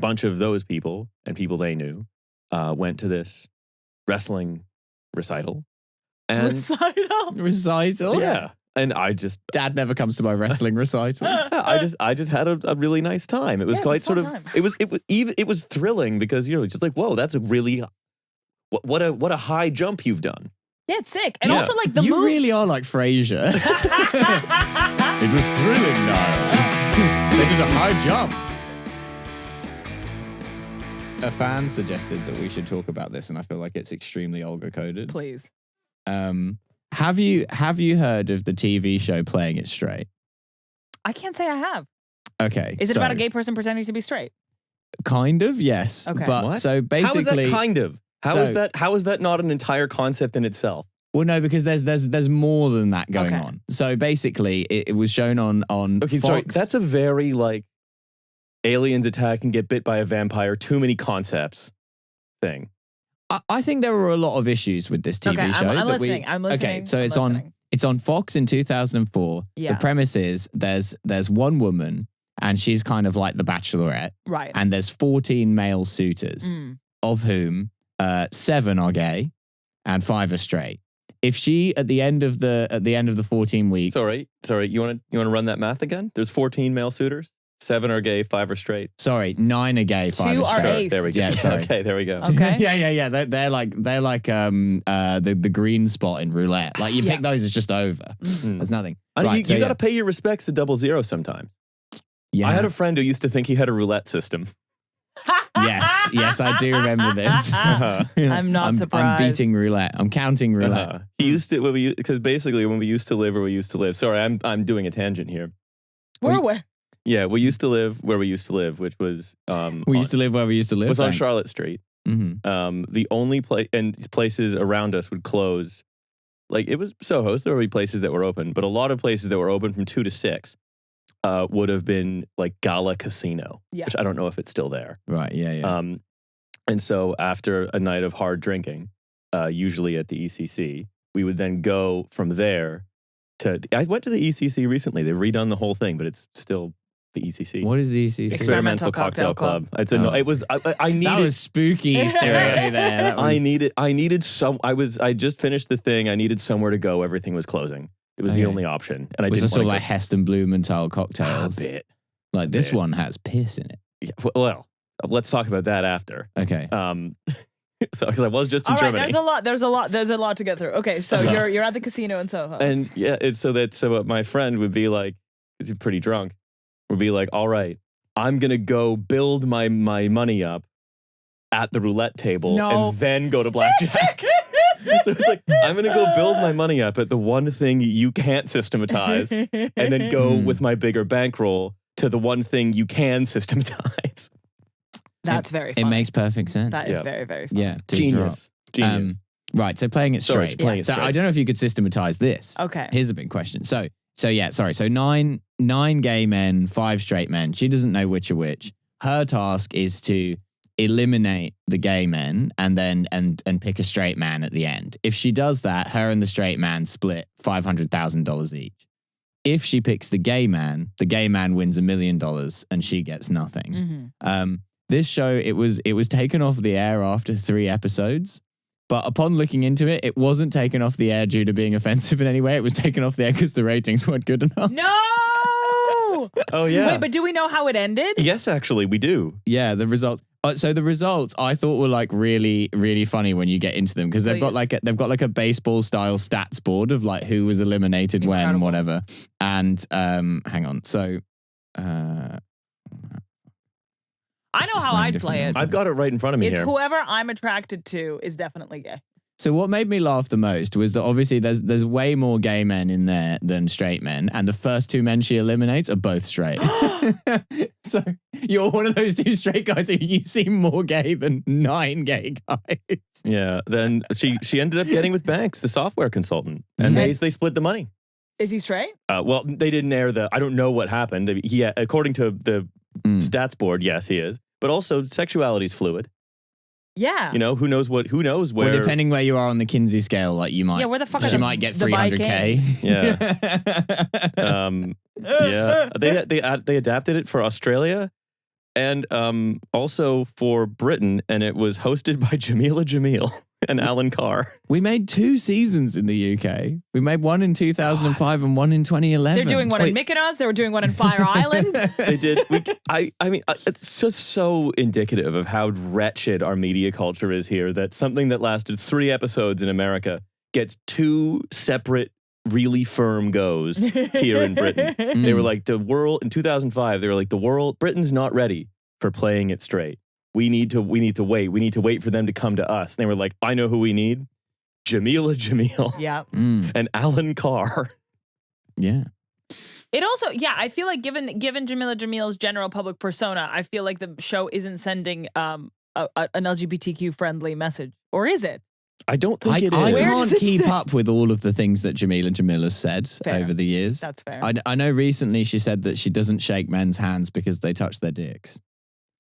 bunch of those people and people they knew went to this wrestling recital. And Recital? Yeah. And Dad never comes to my wrestling recitals. I just had a really nice time. It was quite sort of time. It was thrilling because it's just like, whoa, that's a really what a high jump you've done. Yeah, it's sick. And also like the you moves. really are like Frasier. It was thrilling, Niles. They did a high jump. A fan suggested that we should talk about this, and I feel like it's extremely Olga coded. Please. Have you heard of the TV show Playing It Straight? I can't say I have. Okay. Is it about a gay person pretending to be straight? Kind of, yes. Okay. But what? So basically, how is that kind of? How is that not an entire concept in itself? Well, no, because there's more than that going on. So basically, it was shown on Okay, Fox. sorry, that's a very like aliens attack and get bit by a vampire. Too many concepts thing. I think there were a lot of issues with this TV show. I'm listening. Okay, so it's on Fox in 2004. Yeah. The premise is there's one woman and she's kind of like the Bachelorette. Right. And there's 14 male suitors, of whom 7 are gay and 5 are straight. If she at the end of the 14 weeks. Sorry, you want to run that math again? There's 14 male suitors. 7 are gay, 5 are straight. Sorry, 9 are gay, 5 are straight. Ace. There we go. Yeah, sorry. Okay, there we go. Okay. yeah. They're like the green spot in roulette. Like you pick those, it's just over. There's nothing. You got to pay your respects to 00 sometime. Yeah. I had a friend who used to think he had a roulette system. Yes, I do remember this. I'm not surprised. I'm beating roulette. I'm counting roulette. He used to because basically when we used to live where we used to live. Sorry, I'm doing a tangent here. Where? Yeah, we used to live where we used to live, which was we used to live where we used to live. Was on Charlotte Street. Mm-hmm. The only place and places around us would close. Like it was Soho, so there would be places that were open, but a lot of places that were open from 2 to 6 would have been like Gala Casino, which I don't know if it's still there. Right. Yeah. And so after a night of hard drinking, usually at the ECC, we would then go from there to. I went to the ECC recently. They've redone the whole thing, but it's still the ECC. What is the ECC? Experimental Cocktail Club. I was. I needed. That was spooky stereo there. I needed some. I just finished the thing. I needed somewhere to go. Everything was closing. It was the only option, and I was didn't. Sort of like Heston Blumenthal cocktails. A bit. Like this one has piss in it. Yeah. Well, let's talk about that after. Okay. So because I was just in Germany. There's a lot to get through. Okay, so you're at the casino in Soho. And yeah, it's so my friend would be like, because he's pretty drunk, would be like, all right, I'm gonna go build my money up at the roulette table and then go to blackjack. So it's like, I'm going to go build my money up at the one thing you can't systematize and then go with my bigger bankroll to the one thing you can systematize. That's very funny. It makes perfect sense. That is very, very funny. Yeah. Genius. Right. So playing it straight. So I don't know if you could systematize this. Okay. Here's a big question. So 9 gay men, 5 straight men. She doesn't know which are which. Her task is to eliminate the gay men and then and pick a straight man at the end. If she does that, her and the straight man split $500,000 each. If she picks the gay man wins $1 million and she gets nothing. Mm-hmm. This show, it was taken off the air after 3 episodes, but upon looking into it, it wasn't taken off the air due to being offensive in any way. It was taken off the air because the ratings weren't good enough. No! Oh, yeah. Wait, but do we know how it ended? Yes, actually, we do. Yeah, the results. So the results I thought were like really, really funny when you get into them because they've got like a baseball style stats board of like who was eliminated when, whatever. And hang on, so I know how I'd play it. I've got it right in front of me it's here. Whoever I'm attracted to is definitely gay. So what made me laugh the most was that obviously there's way more gay men in there than straight men, and the first 2 men she eliminates are both straight. So you're one of those 2 straight guys who you seem more gay than 9 gay guys. Yeah. Then she ended up getting with Banks, the software consultant, and they split the money. Is he straight? Well, they didn't air I don't know what happened. Yeah, according to the stats board, yes, he is. But also, sexuality is fluid. Yeah. You know, who knows where. Well, depending where you are on the Kinsey scale, like you might. Yeah, where the fuck she might get 300K. Yeah. Yeah. They adapted it for Australia. and also for Britain, and it was hosted by Jamila Jamil and Alan Carr. We made 2 seasons in the UK. We made one in 2005 and one in 2011. They're doing one in Mykonos. They were doing one in Fire Island. They did. I mean, it's just so indicative of how wretched our media culture is here that something that lasted 3 episodes in America gets 2 separate, really firm goes here in Britain. They were like, the world, in 2005, they were like, Britain's not ready for playing it straight. We need to wait. We need to wait for them to come to us. And they were like, I know who we need. Jamila Jamil. Yeah. And Alan Carr. Yeah. It also, I feel like given Jamila Jamil's general public persona, I feel like the show isn't sending an LGBTQ friendly message. Or is it? I don't think it is. I can't keep up with all of the things that Jamila Jamil has said over the years. That's fair. I know recently she said that she doesn't shake men's hands because they touch their dicks.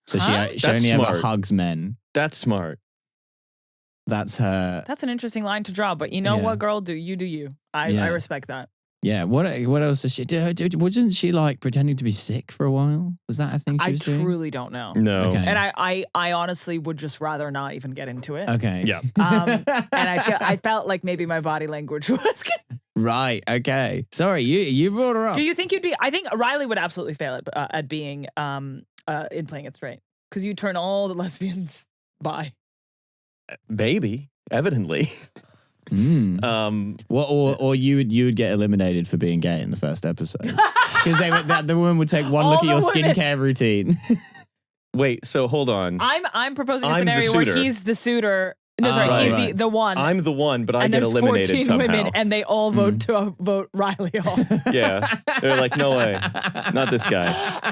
So she only ever hugs men. That's smart. That's her. That's an interesting line to draw, but you know what, girl? You do you. I respect that. Yeah. What else does she do? Wasn't she like pretending to be sick for a while? Was that a thing she was doing? I truly don't know. No. Okay. And I honestly would just rather not even get into it. Okay. Yeah. And I felt like maybe my body language was good. Right. Okay. Sorry, you brought her up. Do you think you'd be? I think Riley would absolutely fail at being in playing it straight because you turn all the lesbians bi. Maybe. Evidently. Or you would get eliminated for being gay in the first episode because the woman would take one All look at your the women. skincare routine. Wait, so hold on. I'm proposing a I'm the scenario where suitor. he's the suitor. No, sorry, he's the one. I'm the one, but I and get there's eliminated 14 somehow. women, and they all vote Riley off. Yeah. They're like, no way. Not this guy.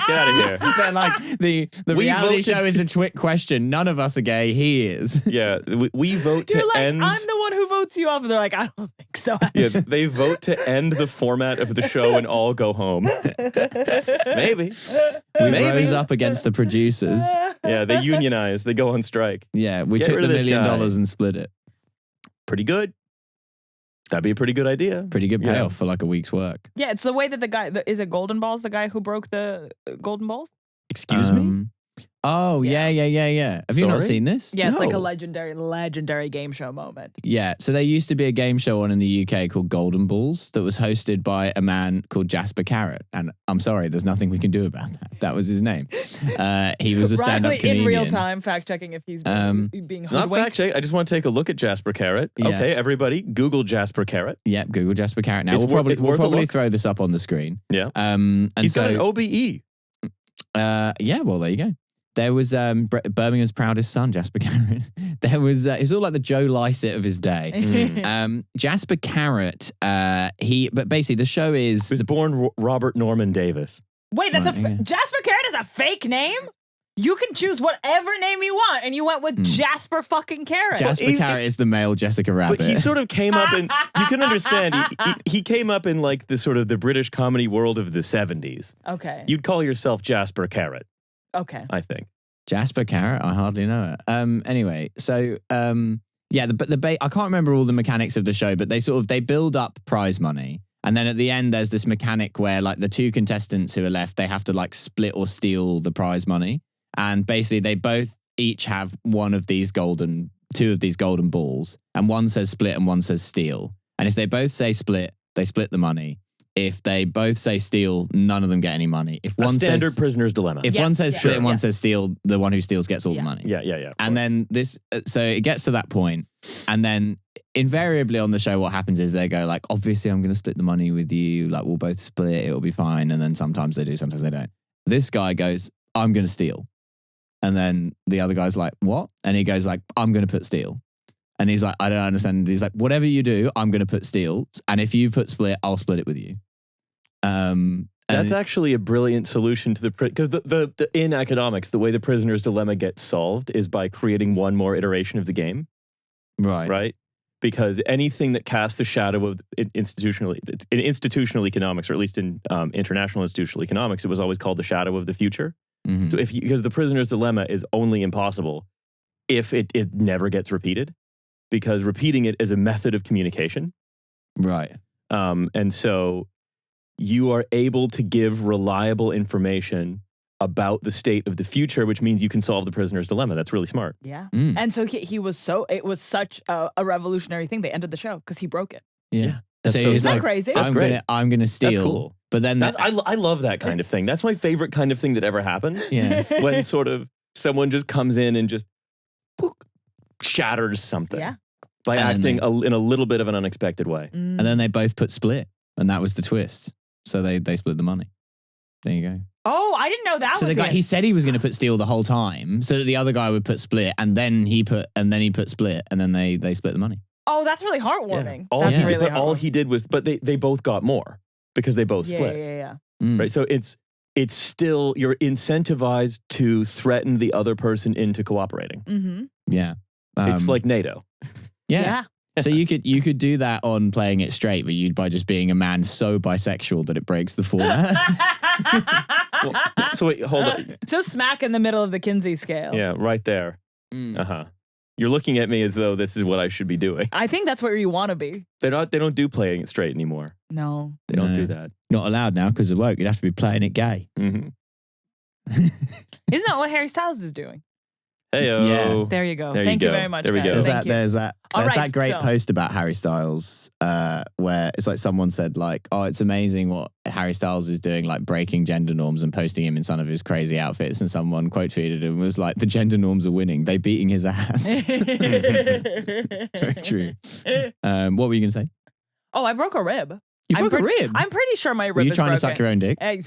Get out of here. But like the We reality voted- show is a trick question. None of us are gay. He is. Yeah. We vote to You're like, end. I'm the one who votes you off. And they're like, I don't think so. Yeah, they vote to end the format of the show and all go home. Maybe. We Maybe. rose up against the producers. Yeah, they unionize. They go on strike. Yeah, we Get took rid the of $1 this million guy. and split it. Pretty good. That'd be a pretty good idea. Pretty good Yeah. payoff for like a week's work. Yeah, it's the way that the guy, is it Golden Balls, the guy who broke the Golden Balls? Excuse me? Oh, yeah. Have you not Sorry? seen this? Yeah, it's like a No. legendary game show moment. Yeah, so there used to be a game show on in the UK called Golden Balls that was hosted by a man called Jasper Carrot. And I'm sorry, there's nothing we can do about that. That was his name. He was a stand-up Riley comedian. in real time, fact checking if he's being Not hoodwinked. fact check. I just want to take a look at Jasper Carrot. Yeah. Okay, everybody, Google Jasper Carrot. Yep, Google Jasper Carrot. Now It's we'll worth probably a look. throw this up on the screen. Yeah. And He's so got an OBE. yeah, well there you go. There was Birmingham's proudest son, Jasper Carrot. There was it's all like the Joe Lycett of his day. Jasper Carrot, but basically the show He is was born Robert Norman Davis. Wait, that's Right, yeah. Jasper Carrot is a fake name? You can choose whatever name you want, and you went with Jasper fucking Carrot. Jasper Well, Carrot is the male Jessica Rabbit. But he sort of came up in, you can understand, he came up in like the sort of the British comedy world of the 70s. Okay. You'd call yourself Jasper Carrot, Okay. I think. Jasper Carrot, I hardly know it. Anyway, so yeah, I can't remember all the mechanics of the show, but they build up prize money. And then at the end, there's this mechanic where like the 2 contestants who are left, they have to like split or steal the prize money. And basically they both each have 2 of these golden balls. And one says split and one says steal. And if they both say split, they split the money. If they both say steal, none of them get any money. If one standard says prisoner's dilemma. if Yes, one says yes, split and one yes. says steal, the one who steals gets all the money. Yeah. And then this, so it gets to that point, and then invariably on the show, what happens is they go like, obviously, I'm going to split the money with you. Like we'll both split, it'll be fine. And then sometimes they do, sometimes they don't. This guy goes, I'm going to steal, and then the other guy's like, what? And he goes like, I'm going to put steal. And he's like, I don't understand. He's like, whatever you do, I'm going to put steal, and if you put split, I'll split it with you. That's actually a brilliant solution to because the in economics, the way the prisoner's dilemma gets solved is by creating one more iteration of the game, right? Because anything that casts the shadow of in institutional economics, or at least in international institutional economics, it was always called the shadow of the future. Mhm. So because the prisoner's dilemma is only impossible if it never gets repeated, because repeating it is a method of communication. Right. And so you are able to give reliable information about the state of the future, which means you can solve the prisoner's dilemma. That's really smart. Yeah. Mm. And so it was such a revolutionary thing. They ended the show because he broke it. Yeah. That's So so he's Isn't that like, crazy? I'm gonna steal. That's cool. But then I love that kind of thing. That's my favorite kind of thing that ever happened. yeah. When sort of someone just comes in and just shatters something. Yeah. By And acting then in a little bit of an unexpected way. And then they both put split, and that was the twist. So they split the money. There you go. Oh, I didn't know that So was the guy, it. he said he was going to put steal the whole time, so that the other guy would put split, and then he put split, and then they split the money. Oh, that's really heartwarming. All, That's he, really but all he did was, but they both got more because they both split. Yeah. Mm. Right. So it's still, you're incentivized to threaten the other person into cooperating. Mm-hmm. Yeah. It's like NATO. yeah. So you could do that on Playing It Straight, but by just being a man so bisexual that it breaks the format. So wait, hold on. So smack in the middle of the Kinsey scale. Yeah, right there. Mm. You're looking at me as though this is what I should be doing. I think that's where you want to be. They don't do Playing It Straight anymore. No. They don't No. do that. Not allowed now because of woke. You'd have to be playing it gay. Mm-hmm. Isn't that what Harry Styles is doing? Hey-o. Yeah. There you go. There you Thank you go. very much, There we guys. go. Thank you. There's All right, that great so- post about Harry Styles where it's like someone said like, oh, it's amazing what Harry Styles is doing, like breaking gender norms and posting him in some of his crazy outfits. And someone quote tweeted him was like, the gender norms are winning. They beating his ass. Very true. What were you going to say? Oh, I broke a rib. You I'm broke a rib? I'm pretty sure my rib Were you is trying to broken. suck your own dick? Hey,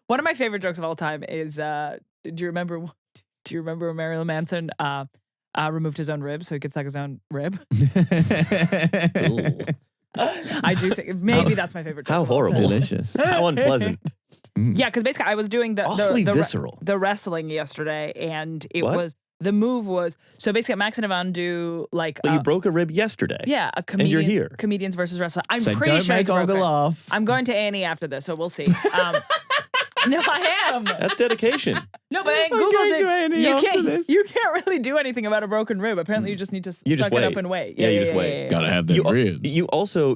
one of my favorite jokes of all time is, do you remember when Marilyn Manson removed his own rib so he could suck his own rib? I do think maybe that's my favorite joke. How of all time. horrible. Delicious. How unpleasant. Yeah, because basically I was doing Awfully visceral. the wrestling yesterday, and it What? was the move was so basically Max and Yvonne do like But you broke a rib yesterday. yeah, a And comedian, you're here. comedians versus wrestling. I'm So pretty don't sure make it's Olga broken. laugh. I'm going to A&E after this, so we'll see. No, I am. That's dedication. No, but I I'm Googled going it. to A&E You after can't. this. You can't really do anything about a broken rib. Apparently, you just need to You just suck it up wait. and wait. Yeah, you just wait. Gotta have them You ribs.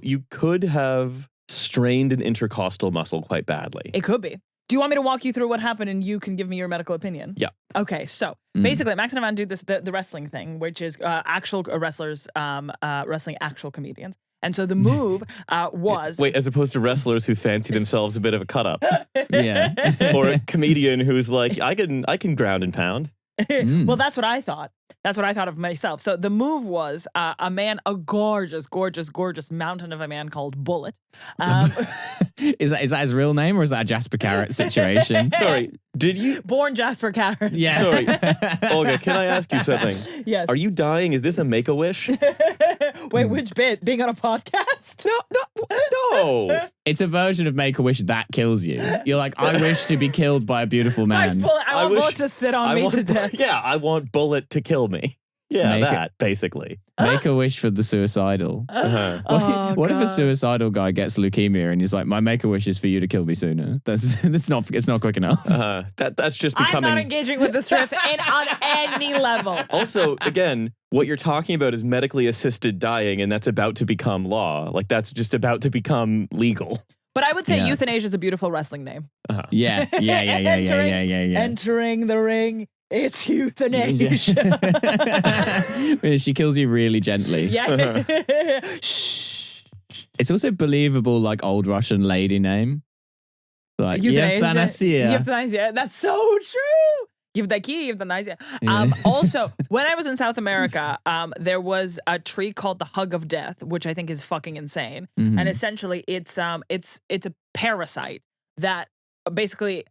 you could have strained an intercostal muscle quite badly. It could be. Do you want me to walk you through what happened and you can give me your medical opinion? Yeah. Okay, so basically, Max and Yvonne do the wrestling thing, which is actual wrestlers wrestling actual comedians. And so the move was Wait, as opposed to wrestlers who fancy themselves a bit of a cut up, Yeah. or a comedian who's like, I can ground and pound. well, that's what I thought. That's what I thought of myself. So the move was a gorgeous, gorgeous, gorgeous mountain of a man called Bullet. Is that his real name or is that a Jasper Carrot situation? Sorry, did you? Born Jasper Carrot. Yeah. Sorry, Olga, can I ask you something? Yes. Are you dying? Is this a Make-A-Wish? Wait, which bit? Being on a podcast? No. It's a version of Make-A-Wish that kills you. You're like, I wish to be killed by a beautiful man. Bullet, I want wish- Bullet to sit on me to death. Yeah, I want Bullet to kill me. Yeah, Make that basically. Make-A-Wish for the suicidal. Uh-huh. Oh, What if a God. suicidal guy gets leukemia and he's like, my Make-A-Wish is for you to kill me sooner? It's not quick enough. That's just I'm becoming. not engaging with this riff on any level. Also, again, what you're talking about is medically assisted dying, and that's about to become law. Like that's just about to become legal. But I would say Yeah. euthanasia is a beautiful wrestling name. Yeah. Entering the ring, it's euthanasia. She kills you really gently. Yeah. Shh. It's also believable, like old Russian lady name. Like Euthanasia. Euthanasia. That's so true. Euthanasia. Also, when I was in South America, there was a tree called the Hug of Death, which I think is fucking insane. Mhm. And essentially, it's a parasite that basically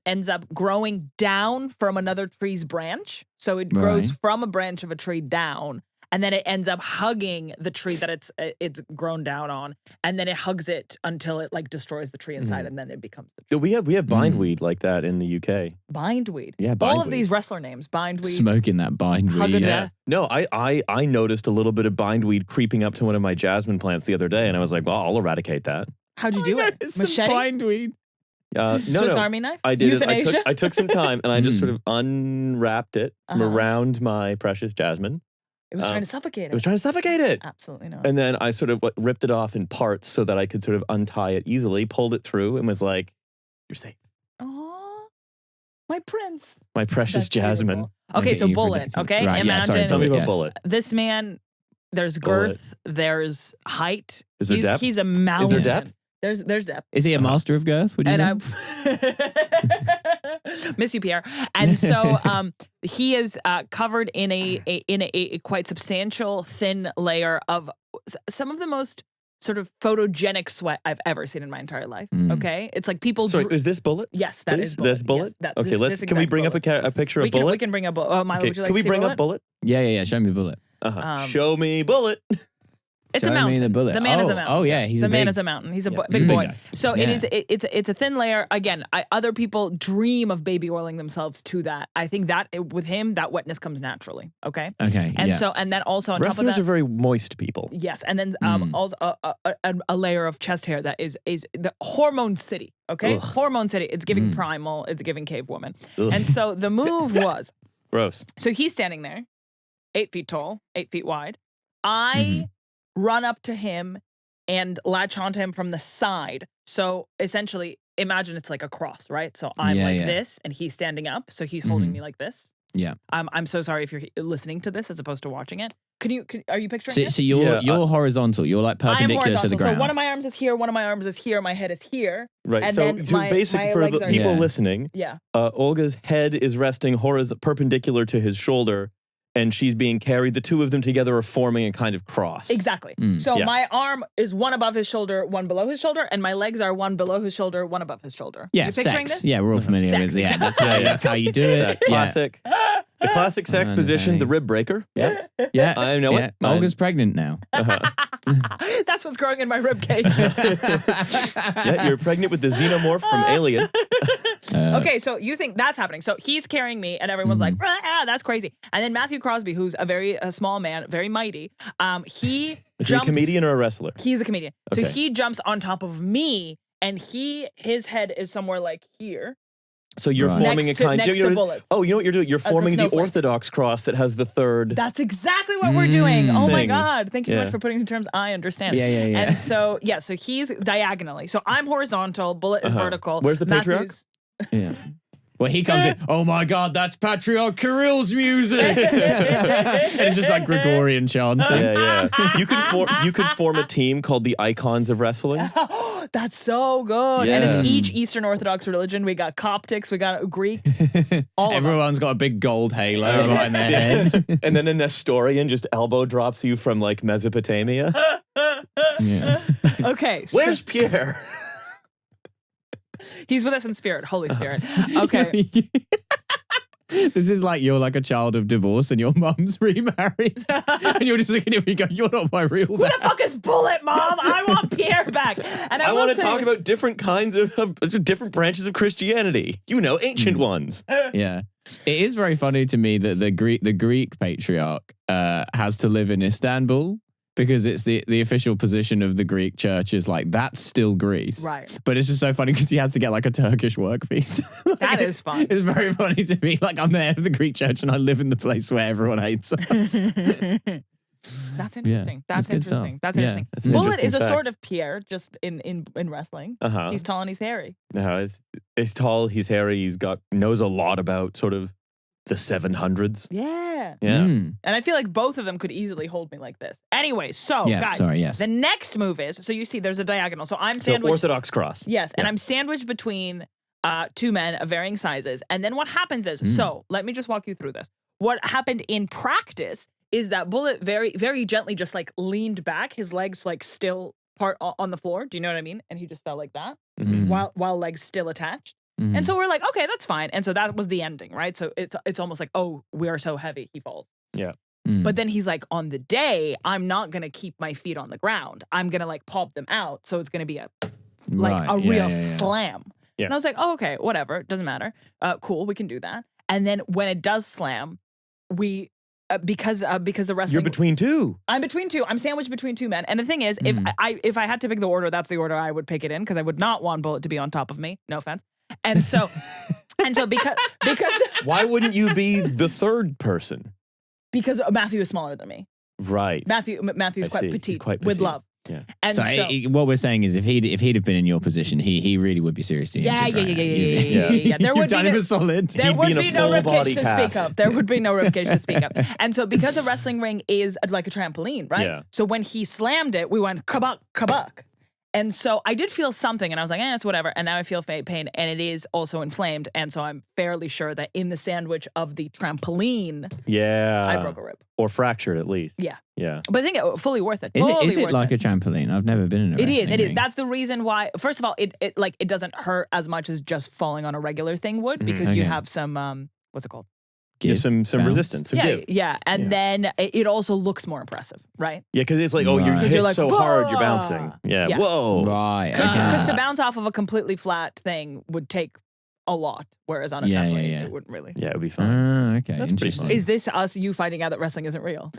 ends up growing down from another tree's branch. So it grows Right. from a branch of a tree down, and then it ends up hugging the tree that it's grown down on, and then it hugs it until it like destroys the tree inside, and then it becomes the tree. We have bindweed like that in the UK. Bindweed. Yeah, All of bindweed. these wrestler names. Bindweed. Smoking that bindweed. Hug of Yeah. death. No, I noticed a little bit of bindweed creeping up to one of my jasmine plants the other day, and I was like, well, I'll eradicate that. How'd you do it? Some Machete? bindweed. No, Swiss no. Army knife? I did. Euthanasia? I took some time and I just sort of unwrapped it Uh-huh. around my precious jasmine. It was trying to suffocate It was it. trying to suffocate it. Absolutely not. And then I sort of ripped it off in parts so that I could sort of untie it easily, pulled it through, and was like, "You're safe." Aw. My prince. My precious That's Jasmine. beautiful. Okay, Okay, so you've Bullet. predicted. Okay, Right, yeah, sorry, imagine Tell me about yes. Bullet. this man. There's girth. There's height. Is there depth? He's a mountain. depth? There's depth. Is he a master of girth? Would you say? And I miss you, Pierre. And so he is covered in a quite substantial thin layer of some of the most sort of photogenic sweat I've ever seen in my entire life. Okay, it's like people. Sorry, is this Bullet? Yes, that Please? is Bullet. This Bullet? Yes, Okay, this can we bring up a picture of Bullet? We can bring up Bullet. Milo, Okay, would you like can we to see bring Bullet? up Bullet? Yeah. Show me Bullet. Show me Bullet. It's Show a me mountain. the bullet. The man is a Oh, mountain. oh, yeah, he's the a man big- is a mountain. He's a Yeah, big he's a boy. big guy. So Yeah. it's a thin layer. Again, other people dream of baby oiling themselves to that. I think that with him, that wetness comes naturally. Okay. Okay. And yeah. so and then also on top of Wrestlers that, are very moist people. yes, and then also a layer of chest hair that is the hormone city. Okay, Ugh. hormone city. It's giving primal. It's giving cave woman. Ugh. And so the move was. Gross. So he's standing there, 8 feet tall, 8 feet wide. I run up to him and latch onto him from the side. So essentially, imagine it's like a cross, right? So I'm Yeah, like yeah. this, and he's standing up. So he's holding me like this. Yeah. I'm so sorry if you're listening to this as opposed to watching it. Are you picturing So, it? so you're horizontal. You're like I am perpendicular to horizontal. the ground. So one of my arms is here, one of my arms is here, my head is here. Right. And So then to my basic for legs the are people here. listening, Yeah. Olga's head is resting perpendicular to his shoulder, and she's being carried. The two of them together are forming a kind of cross. Exactly. Mm. So Yeah. my arm is one above his shoulder, one below his shoulder, and my legs are one below his shoulder, one above his shoulder. Yeah, you picturing sex. this? Yeah, we're all familiar Sex. with. Yeah, that's how you do it. That classic, the classic sex I position, know. the rib breaker. Yeah. Yeah, I know yeah. it. Olga's pregnant now. That's what's growing in my rib cage. Yeah, you're pregnant with the xenomorph from Alien. Okay, so you think that's happening. So he's carrying me, and everyone's like, that's crazy. And then Matthew Crosby, who's a very small man, very mighty, he Is he a jumps. comedian or a wrestler? He's a comedian. So Okay. he jumps on top of me, and his head is somewhere like here. So you're Right. forming Next a to- kind. next you know to what it is? bullets. Oh, you know what you're doing? You're forming the snowflake. Orthodox cross that has the third. That's exactly what we're doing. Oh my Thing. God. Thank you so Yeah. much for putting in terms I understand. Yeah. And so, so he's diagonally. So I'm horizontal, Bullet is vertical. Where's the patriarch? Matthew's- Yeah. Well, he comes in. Oh my God, that's Patriarch Kirill's music. And it's just like Gregorian chanting. Yeah. You could form a team called the Icons of Wrestling. That's so good. And Yeah. it's each Eastern Orthodox religion. We got Coptics, we got Greeks. All of them. Everyone's got a big gold halo behind their head. And then a Nestorian just elbow drops you from like Mesopotamia. Yeah. Okay. so Where's Pierre? he's with us in spirit, Holy Spirit. Okay. This is like you're like a child of divorce and your mum's remarried. And you're just looking at me going, you're not my real Who dad. the fuck is Bullet, Mom? I want Pierre back. And I will want to say- talk about different kinds of different branches of Christianity. You know, ancient ones. Yeah. It is very funny to me that the Greek patriarch has to live in Istanbul because it's the official position of the Greek church is like, that's still Greece. Right. But it's just so funny because he has to get like a Turkish work visa. That is fun. It's very funny to me. Like I'm the head of the Greek church and I live in the place where everyone hates us. That's interesting. that's That's good stuff. interesting. That's Yeah, interesting. that's an Bullet interesting is a fact. sort of Pierre, just in wrestling. Uh-huh. He's tall and he's hairy. No, he's tall, he's hairy, knows a lot about sort of the 700s. Yeah. Yeah. Mm. And I feel like both of them could easily hold me like this. Anyway, so Yeah, guys, sorry, yes. the next move is, so you see there's a diagonal. So I'm So sandwiched. Orthodox cross. Yes, and Yeah. I'm sandwiched between two men of varying sizes. And then what happens is, so let me just walk you through this. What happened in practice is that Bullet very, very gently just like leaned back, his legs like still part on the floor. Do you know what I mean? And he just fell like that Mhm. while legs still attached. Mhm. And so we're like, okay, that's fine. And so that was the ending, right? So it's almost like, oh, we are so heavy, he falls. Yeah. Mm. But then he's like, on the day, I'm not gonna keep my feet on the ground. I'm gonna like pop them out. So it's gonna be a Right, a yeah, real yeah. slam. Yeah. And I was like, oh, okay, whatever, doesn't matter. Cool, we can do that. And then when it does slam, we because the wrestling. You're between two. I'm between two. I'm sandwiched between two men. And the thing is, if I had to pick the order, that's the order I would pick it in because I would not want Bullet to be on top of me. No offense. And so because Why wouldn't you be the third person? Matthew is smaller than me. Right. Matthew's I quite see. He's petite, quite with petite. love. Yeah. And So, what we're saying is, if he'd have been in your position, he really would be seriously injured. Yeah. There would You've done him a solid. There He'd would be in a be no full body ribcage to cast. speak of. There would be no ribcage to speak of. And so because a wrestling ring is like a trampoline, right? Yeah. So when he slammed it, we went kabuk, kabuk. And so I did feel something, and I was like, it's whatever. And now I feel pain, and it is also inflamed. And so I'm fairly sure that in the sandwich of the trampoline, I broke a rib. Or fractured at least. Yeah. Yeah. But I think it fully worth it. Is it like a trampoline? I've never been in a wrestling It is. ring. That's the reason why. First of all, it doesn't hurt as much as just falling on a regular thing would, because you have some what's it called? There's some resistance, some give. Yeah. And then it also looks more impressive, right? Yeah, because it's like, you're Right. hit You're like, so hard, you're "Whoa!" bouncing. Yeah. Yeah. Whoa. Right. Because Okay. to bounce off of a completely flat thing would take a lot, whereas on a Yeah, trampoline, yeah. it wouldn't really. Yeah, it would be fun. Okay. That's pretty Interesting. fun. Is this you finding out that wrestling isn't real?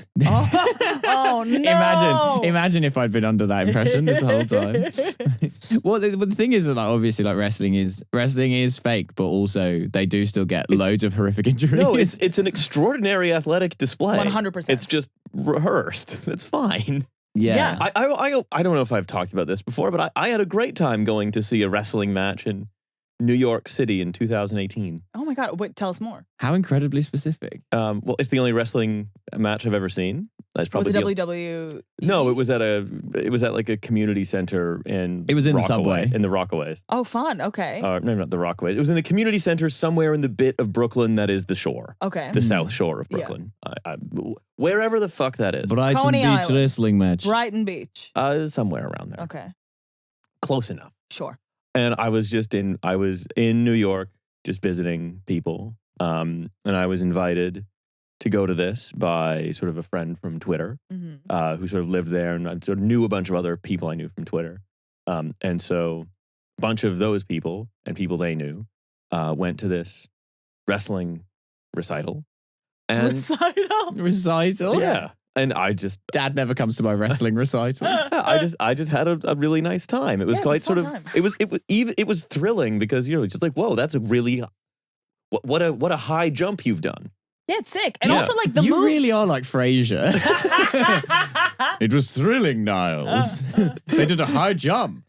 Oh no! Imagine if I'd been under that impression this whole time. Well, the thing is that, like, obviously, like, wrestling is fake, but also they do still get loads of horrific injuries. No, it's an extraordinary athletic display. 100%. It's just rehearsed. That's fine. Yeah. I don't know if I've talked about this before, but I had a great time going to see a wrestling match in New York City in 2018. Oh my god! Wait, tell us more. How incredibly specific. Well, it's the only wrestling match I've ever seen. That's Was probably it WWE? No, it was at like a community center in. It was in the Rockaway, subway. in the Rockaways. Oh, fun. Okay. No, not the Rockaways. It was in the community center somewhere in the bit of Brooklyn that is the shore, Okay. the South Shore of Brooklyn. Wherever the fuck that is. Brighton Coney Beach Island. wrestling match. Brighton Beach. Somewhere around there. Okay. Close enough. Sure. And I was in New York, just visiting people. And I was invited to go to this by sort of a friend from Twitter, Mm-hmm. who sort of lived there, and I sort of knew a bunch of other people I knew from Twitter. And so a bunch of those people and people they knew went to this wrestling recital. And Recital? yeah. And I just Dad never comes to my wrestling recitals. I just had a really nice time. It was Yeah, quite it's a sort fun of time. it was thrilling because it's just like, whoa, that's a really what a high jump you've done. Yeah, it's sick. And Yeah. also, like, the you moves. really are like Frasier. It was thrilling, Niles. They did a high jump.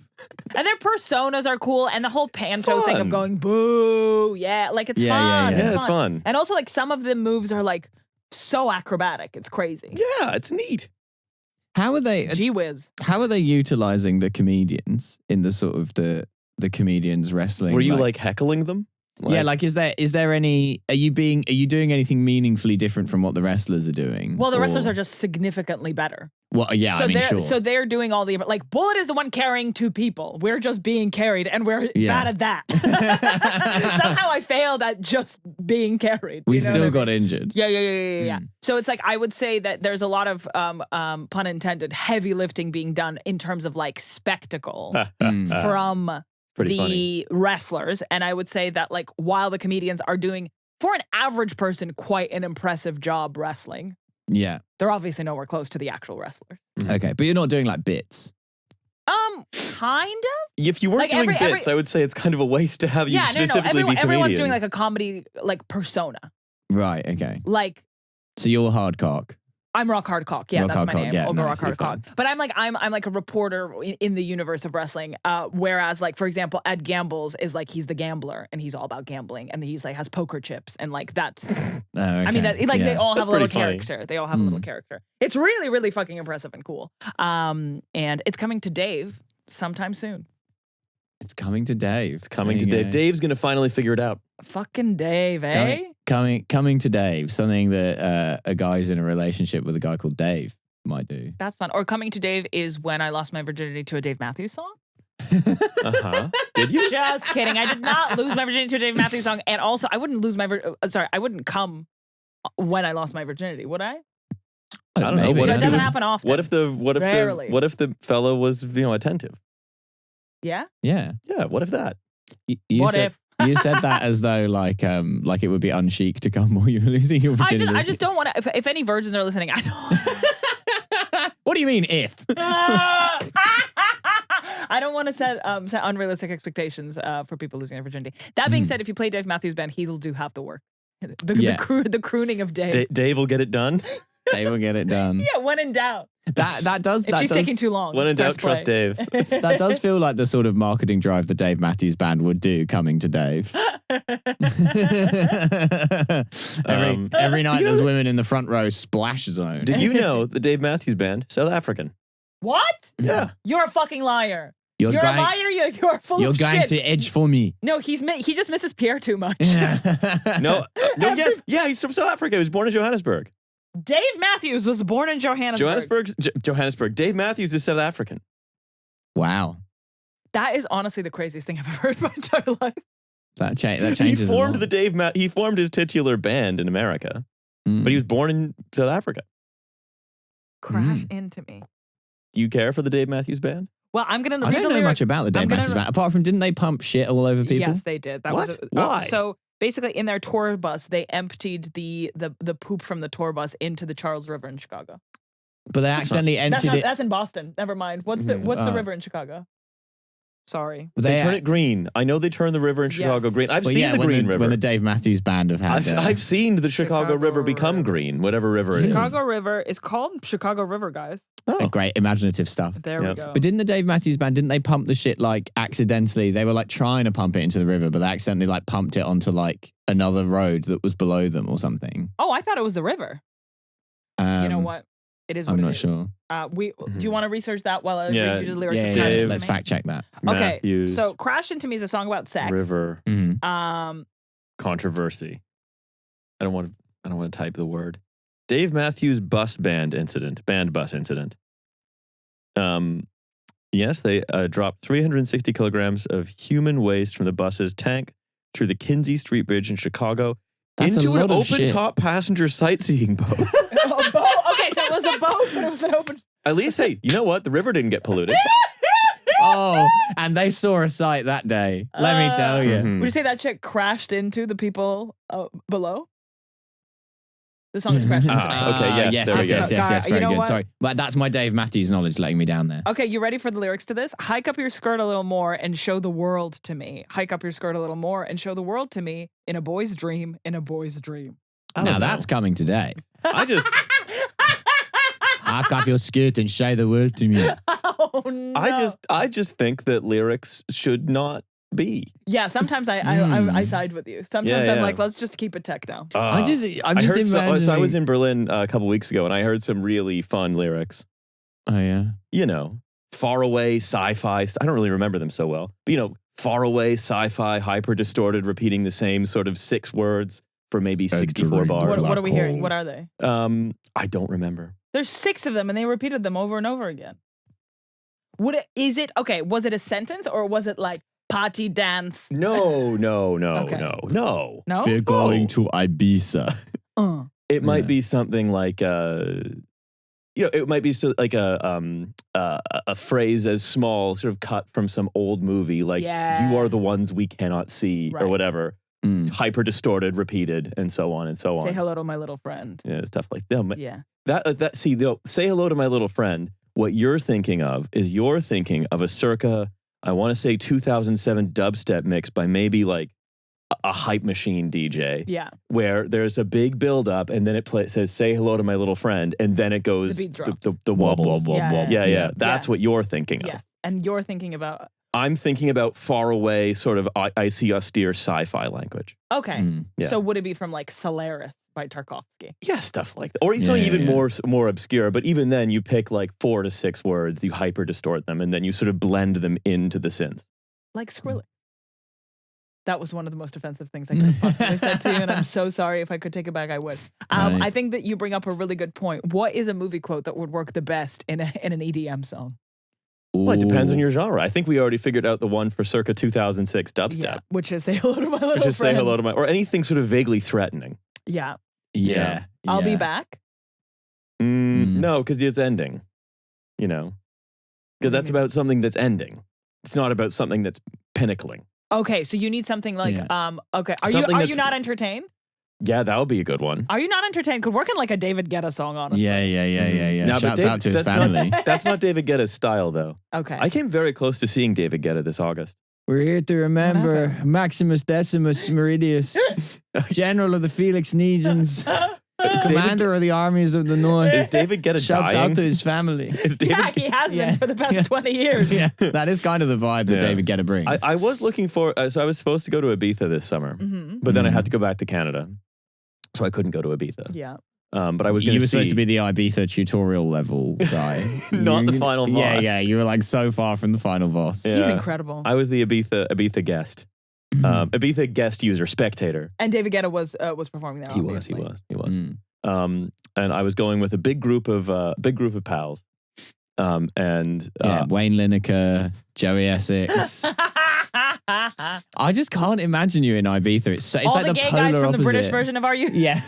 And their personas are cool, and the whole panto thing of fun. going boo, yeah, like it's fun. Yeah, it's fun. And also, like, some of the moves are like so acrobatic, it's crazy. Yeah, it's neat. How are they? Gee whiz. How are they utilizing the comedians in the sort of the comedians wrestling? Were you like heckling them? Yeah, like is there any? Are you doing anything meaningfully different from what the wrestlers are doing? Well, the wrestlers Or- are just significantly better. Well, yeah, So I mean, they're sure. so they're doing all the like Bullet is the one carrying two people. We're just being carried, and we're Yeah. bad at that. Somehow I failed at just being carried. we You know what I still mean? got injured. Yeah. So it's like I would say that there's a lot of pun intended heavy lifting being done in terms of like spectacle from Pretty the funny. wrestlers, and I would say that like while the comedians are doing for an average person quite an impressive job wrestling, Yeah. they're obviously nowhere close to the actual wrestlers. Okay, but you're not doing like bits. Kind of. If you weren't Like, doing every- bits, I would say it's kind of a waste to have you Yeah, no. specifically be Everyone's doing comedians. like a comedy like persona. Right. Okay. Like So you're hard cock. I'm Rock Hard Cock. Yeah, Rock that's Hard my Cock, name. yeah, Olga nice, Rock Hard really fun. Cock. But I'm like a reporter in the universe of wrestling. Whereas like for example, Ed Gambles is like he's the gambler and he's all about gambling and he's like has poker chips and like that's. I mean that like they all have That's a little pretty funny. character. They all have a little character. It's really really fucking impressive and cool. And it's coming to Dave sometime soon. It's coming to Dave. It's coming to There you Dave. go. Dave's going to finally figure it out. Fucking Dave, eh? Coming to Dave. Something that a guy's in a relationship with a guy called Dave might do. That's fun. Or coming to Dave is when I lost my virginity to a Dave Matthews song. Did you? Just kidding. I did not lose my virginity to a Dave Matthews song, and also I wouldn't lose my I wouldn't come when I lost my virginity, would I? I don't know. Maybe. What That if doesn't was- happen often. What if Rarely. the fellow was attentive? Yeah. Yeah. Yeah. What if that? You What said, if? you said that as though like it would be unchic to come while you were losing your virginity. I just don't want to. If any virgins are listening, I don't. What do you mean if? I don't want to set unrealistic expectations for people losing their virginity. That being said, if you play Dave Matthews Band, he'll do half the work. The crooning of Dave. Dave will get it done. Dave will get it done. Yeah, when in doubt. That does. If that she's does, taking too long, When in doubt, press trust play. Dave. That does feel like the sort of marketing drive the Dave Matthews Band would do, coming to Dave. every night there's women in the front row, splash zone. Did you know the Dave Matthews Band, South African? What? Yeah. You're a fucking liar. You're You're going, a liar. You're full you're of going shit. to edge for me. No, he just misses Pierre too much. No, yes. Yeah, he's from South Africa. He was born in Johannesburg. Dave Matthews was born in Johannesburg. Johannesburg. Dave Matthews is South African. Wow. That is honestly the craziest thing I've ever heard in my entire life. That changes. He formed a lot. He formed his titular band in America, but he was born in South Africa. Crash into me. Do you care for the Dave Matthews Band? Well, I'm gonna. I don't know much about the Dave Matthews Band. Apart from, didn't they pump shit all over people? Yes, they did. That What? was Why? So basically, in their tour bus, they emptied the poop from the tour bus into the Charles River in Chicago. But they accidentally emptied it. That's in Boston. Never mind. What's the river in Chicago? Sorry. They turn it green. I know they turn the river in Chicago green. I've seen the Green River. When the Dave Matthews Band have had I've seen the Chicago River become green, whatever river it is. Chicago River is called Chicago River, guys. Oh. Great imaginative stuff. There we go. But didn't the Dave Matthews Band, didn't they pump the shit like accidentally? They were like trying to pump it into the river, but they accidentally like pumped it onto like another road that was below them or something. Oh, I thought it was the river. You know what? It is what I'm it not is. sure. Do you want to research that while I read you the lyrics? Yeah, Dave, let's fact check that. Okay, Matthews, so Crash Into Me is a song about sex. River. Um, Controversy. I don't want to type the word. Dave Matthews band bus incident. Yes, they dropped 360 kilograms of human waste from the bus's tank through the Kinsey Street Bridge in Chicago into an open-top passenger sightseeing boat. a boat? Okay, so it was a boat, but it was an open... At least, hey, you know what? The river didn't get polluted. Oh, and they saw a sight that day. Let me tell you. Would you say that chick crashed into the people below? The song is crashed into me. Okay, yes, there we go. Yes, very You know good. what? Sorry. But that's my Dave Matthews knowledge letting me down there. Okay, you ready for the lyrics to this? Hike up your skirt a little more and show the world to me. Hike up your skirt a little more and show the world to me in a boy's dream, in a boy's dream. Now that's coming today. I just... Hike up your skirt and show the world to me. Oh, no. I just think that lyrics should not be. Yeah, sometimes I side with you. Sometimes I'm like, let's just keep it tech down. I'm just imagining. So I was in Berlin a couple weeks ago and I heard some really fun lyrics. Oh, yeah. You know, far away, sci-fi. I don't really remember them so well. But, you know, far away, sci-fi, hyper distorted, repeating the same sort of 6 words for maybe 64 bars. What are we hearing? What are they? I don't remember. There's 6 of them and they repeated them over and over again. Was it a sentence or was it like party dance? No. Okay. No. We're going to Ibiza. It might be something like, it might be like a phrase as small, sort of cut from some old movie, like "You are the ones we cannot see" or whatever. Hyper distorted, repeated, and so on and so on. Say hello to my little friend. Yeah, stuff like that. Yeah. Say hello to my little friend. What you're thinking of is a circa, I want to say 2007 dubstep mix by maybe like a hype machine DJ. Yeah. Where there's a big build up and then it says, say hello to my little friend. And then it goes, the wobbles. Yeah. That's what you're thinking of. Yeah. And you're thinking about. I'm thinking about far away, sort of icy, austere sci-fi language. Okay. Yeah. So would it be from like Solaris by Tarkovsky? Yeah, stuff like that. Or something even more obscure. But even then, you pick like 4 to 6 words, you hyper distort them, and then you sort of blend them into the synth. Like Skrillex. That was one of the most offensive things I could have possibly said to you, and I'm so sorry. If I could take it back, I would. I think that you bring up a really good point. What is a movie quote that would work the best in an EDM song? Well, it depends on your genre. I think we already figured out the one for circa 2006 dubstep. Yeah, which is say hello to my little friend. Say hello to or anything sort of vaguely threatening. Yeah. I'll be back. No, because it's ending. You know, because that's about something that's ending. It's not about something that's pinnacling. Okay, so you need something like okay. Are you not entertained? Yeah, that would be a good one. Are you not entertained? Could work in like a David Guetta song, honestly. Yeah. No, Shouts out to his family. That's not David Guetta's style, though. Okay. I came very close to seeing David Guetta this August. We're here to remember Maximus Decimus Meridius, General of the Felix Legions, Commander of the armies of the North. Is David Guetta Shouts dying? out to his family. Is David? Yeah, he has been for the past 20 years. Yeah, that is kind of the vibe that David Guetta brings. I was looking for. So I was supposed to go to Ibiza this summer, but then I had to go back to Canada, so I couldn't go to Ibiza. Yeah. But I was going You to were supposed to be the Ibiza tutorial level guy. Not the final boss. Yeah. You were like so far from the final boss. He's incredible. I was the Ibiza guest. Ibiza guest user spectator. And David Guetta was performing there. He was. And I was going with a big group of pals. Wayne Lineker, Joey Essex. I just can't imagine you in Ibiza. It's all like the the gay polar guys from opposite. the British version of Are You? Yeah.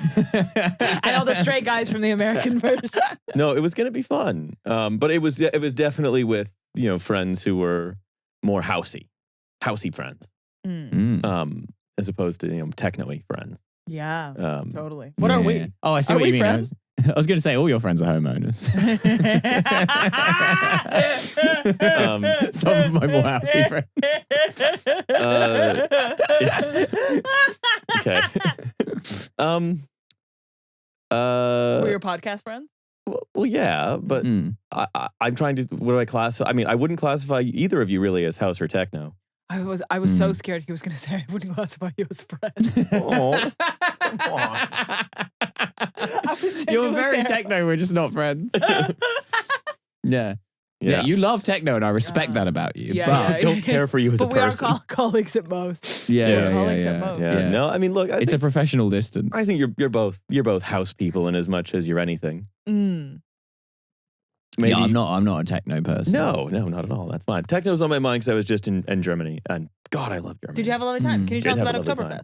And all the straight guys from the American version. No, it was going to be fun. But it was definitely with, friends who were more housey friends. As opposed to, techno-y friends. Yeah, totally. What are we? Oh, I see Are what you we mean. friends? I was going to say all your friends are homeowners. Some of my more housey friends. Okay. Were your podcast friends? Well, yeah, but I'm trying to. What do I classify? I mean, I wouldn't classify either of you really as house or techno. I was so scared he was going to say I wouldn't classify you as friend. Oh, come on. You're very techno. We're just not friends. Yeah, you love techno, and I respect that about you. Yeah, but I don't care for you as a person. We are colleagues at most. Yeah. No, I mean, look, it's a professional distance. I think you're both house people in as much as you're anything. Maybe. Yeah, I'm not a techno person. No, not at all. That's fine. Techno's on my mind because I was just in Germany, and God, I love Germany. Did you have a lovely time? Can you tell us about OktoberFest?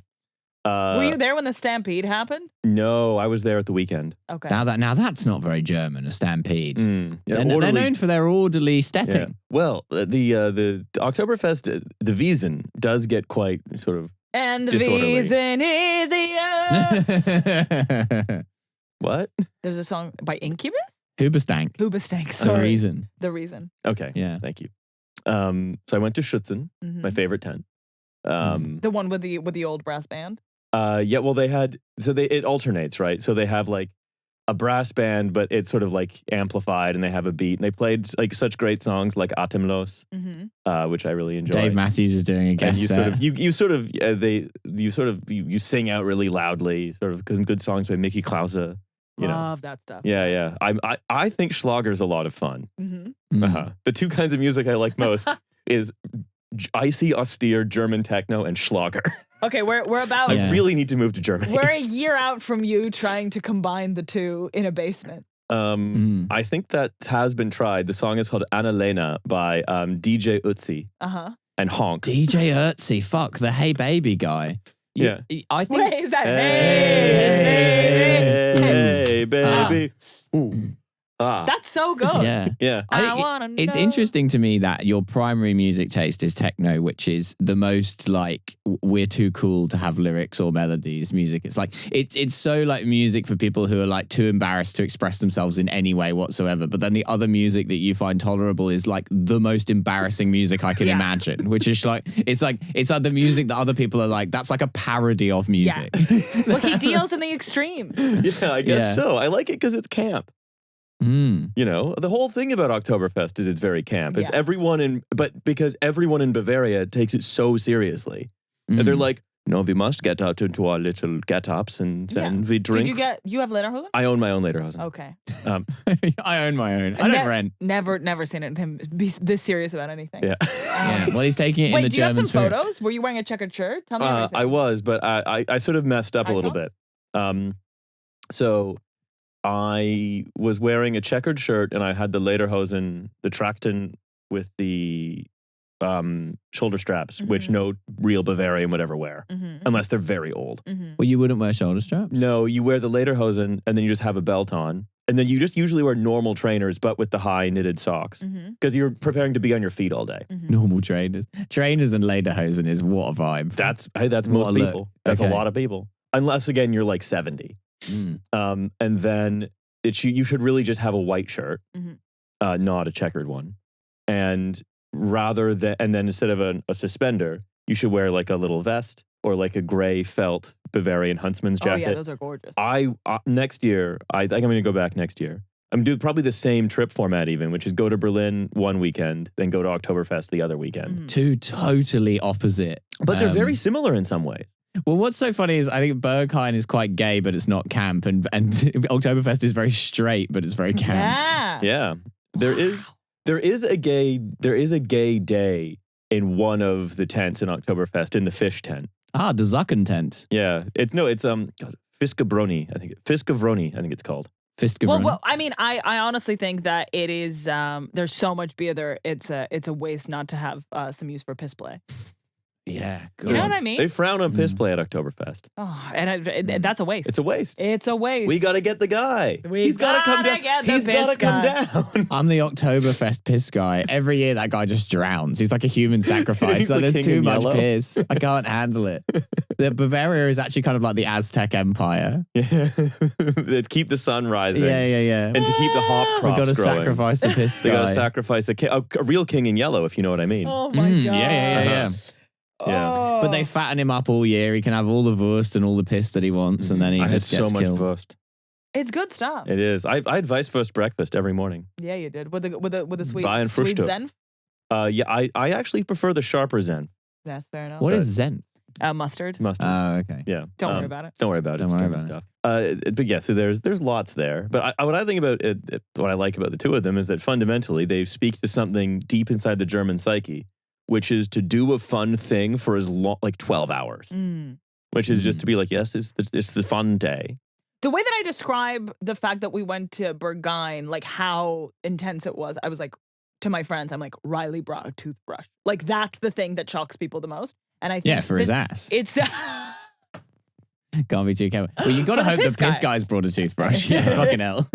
Were you there when the stampede happened? No, I was there at the weekend. Okay. Now that's not very German. A stampede. Yeah, they're known for their orderly stepping. Yeah. Well, the Oktoberfest, the Wiesen does get quite sort of and the disorderly. Wiesen is the What? There's a song by Incubus? Hoobastank. Hoobastank, sorry. The reason. The reason. Okay. Yeah. Thank you. So I went to Schutzen, my favorite tent. The one with the old brass band? Yeah, well it alternates, right? So they have like a brass band, but it's sort of like amplified and they have a beat. And they played like such great songs like Atemlos, which I really enjoy. Dave Matthews is doing a guest set. You sing out really loudly, sort of good songs by Mickey Klause. Love that stuff. Yeah. I think Schlager's a lot of fun. The two kinds of music I like most is icy, austere German techno and Schlager. Okay, we're about. I really need to move to Germany. We're a year out from you trying to combine the two in a basement. I think that has been tried. The song is called Annalena by DJ Ötzi and Honk. DJ Ötzi, fuck the Hey Baby guy. I think. Wait, is that Hey baby. That's so good. Yeah. I wanna know. It's interesting to me that your primary music taste is techno, which is the most like we're too cool to have lyrics or melodies music. It's like it's so like music for people who are like too embarrassed to express themselves in any way whatsoever. But then the other music that you find tolerable is like the most embarrassing music I can imagine, which is like it's like the music that other people are like that's like a parody of music. Yeah. Well, he deals in the extreme. Yeah, I guess so. I like it because it's camp. The whole thing about Oktoberfest is it's very camp. It's but because everyone in Bavaria takes it so seriously. And they're like, no, we must get out into our little get-ups and we drink. You have lederhosen? I own my own lederhosen. Okay. I own my own. I don't rent. Never seen him be this serious about anything. Yeah. Well, he's taking it in the German do you have some spirit. photos? Were you wearing a checkered shirt? Tell me everything. I was, but I sort of messed up a little bit. So I was wearing a checkered shirt and I had the lederhosen, the Trachten with the shoulder straps, which no real Bavarian would ever wear, unless they're very old. Well, you wouldn't wear shoulder straps? No, you wear the lederhosen and then you just have a belt on. And then you just usually wear normal trainers, but with the high knitted socks. Because you're preparing to be on your feet all day. Normal trainers. Trainers and lederhosen is what a vibe. That's most people. That's a lot of people. Unless, again, you're like 70. And then you should really just have a white shirt, not a checkered one. And then instead of a suspender, you should wear like a little vest or like a gray felt Bavarian huntsman's Oh jacket. yeah, those are gorgeous. Next year, I think I'm going to go back next year. I'm doing probably the same trip format even, which is go to Berlin one weekend, then go to Oktoberfest the other weekend. Two totally opposite. But they're very similar in some ways. Well, what's so funny is I think Berghain is quite gay, but it's not camp, and Oktoberfest is very straight, but it's very camp. Yeah. There is a gay day in one of the tents in Oktoberfest, in the fish tent. Ah, the Zucken tent. Yeah. Fiskavroni, I think it's called. Well, I mean, I honestly think that it is. There's so much beer there. It's a waste not to have some use for piss play. Yeah, you know what I mean. They frown on piss play at Oktoberfest. Oh, and that's a waste. It's a waste. It's a waste. We got to get the guy. He's got to come down. He's got to come down. I'm the Oktoberfest piss guy. Every year that guy just drowns. He's like a human sacrifice. Like there's too much yellow. piss. I can't handle it. The Bavaria is actually kind of like the Aztec Empire. Yeah. To keep the sun rising. Yeah. And to keep the hop crops We got to growing. sacrifice the piss We guy. got to sacrifice a real king in yellow, if you know what I mean. Oh my god. Yeah. Yeah. Oh. But they fatten him up all year. He can have all the wurst and all the piss that he wants, and then he I had just so gets much killed. Wurst. It's good stuff. It is. I had Weisswurst breakfast every morning. Yeah, you did with the sweet Bayern sweet Frühstück. zen. Yeah, I actually prefer the sharper Zen. That's fair enough. What is Zen? Mustard? Mustard. Oh, okay. Yeah. Don't worry about it. Don't worry about it. Don't It's worry different about stuff. But yeah, so there's lots there. But what I think about it, what I like about the two of them is that fundamentally they speak to something deep inside the German psyche, which is to do a fun thing for as long, like 12 hours, which is just to be like, yes, it's the fun day. The way that I describe the fact that we went to Berghain, like how intense it was, I was like, to my friends, I'm like, Riley brought a toothbrush. Like that's the thing that shocks people the most. And I think For his ass. It's the Can't be too careful. Well, you got to For the hope the piss piss guy. guy's brought a toothbrush. Yeah, fucking hell.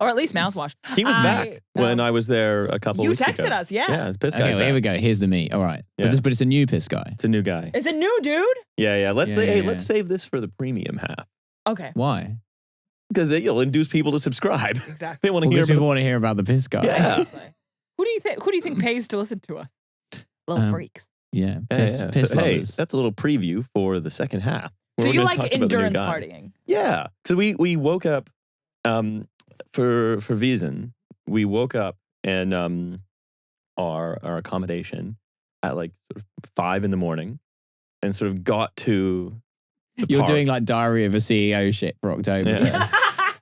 or at least mouthwash. He was back when I was there a couple You weeks ago. texted us, yeah. Yeah, it's piss guy. Okay, well, here back. we go. Here's the meat. All right. Yeah. But it's a new piss guy. It's a new guy. It's a new dude? Yeah. Let's Yeah, yeah. let's save this for the premium half Okay. Why? because you'll induce people to subscribe. Exactly. They want to Well, hear because people about. want to hear about the piss guy. Yeah. Who do you think pays to listen to us? Little freaks. Yeah. Yeah, Piss, yeah. piss So, hey, lovers. that's a little preview for the second half. So We're you gonna like talk about the new endurance guy. partying? Yeah. So we woke up for Wiesen. We woke up and our accommodation at like sort of 5 a.m. and sort of got to the You're park. doing like Diary of a CEO shit for October. Yeah.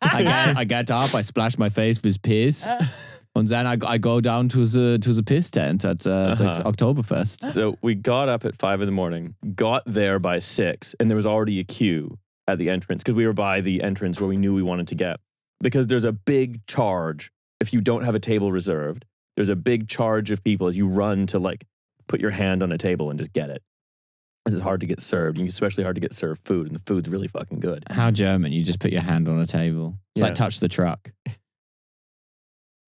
I get up, I splash my face with piss, and then I go down to the piss tent at Oktoberfest. So we got up at 5 a.m, got there by 6, and there was already a queue at the entrance because we were by the entrance where we knew we wanted to get. Because there's a big charge if you don't have a table reserved. There's a big charge of people as you run to like put your hand on a table and just get it. This is hard to get served. And especially hard to get served food, and the food's really fucking good. How German? You just put your hand on a table. It's like Yeah. touch the truck.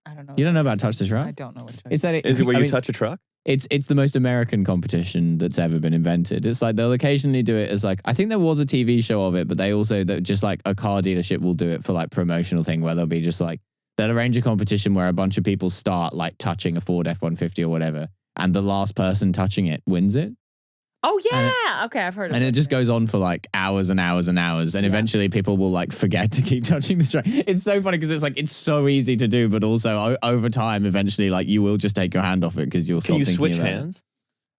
I don't know. You don't know about touch the I truck? don't know what you're Is that Is it where you I mean, touch a truck? It's the most American competition that's ever been invented. It's like they'll occasionally do it as like, I think there was a TV show of it, but they also, just like a car dealership will do it for like promotional thing where they'll be just like, they'll arrange a competition where a bunch of people start like touching a Ford F-150 or whatever. And the last person touching it wins it. Oh yeah. Okay, I've heard of it. And it just goes on for like hours and hours and hours. And eventually people will like forget to keep touching the truck. It's so funny because it's like, it's so easy to do, but also over time, eventually, like you will just take your hand off it because you'll stop Can you thinking switch about hands?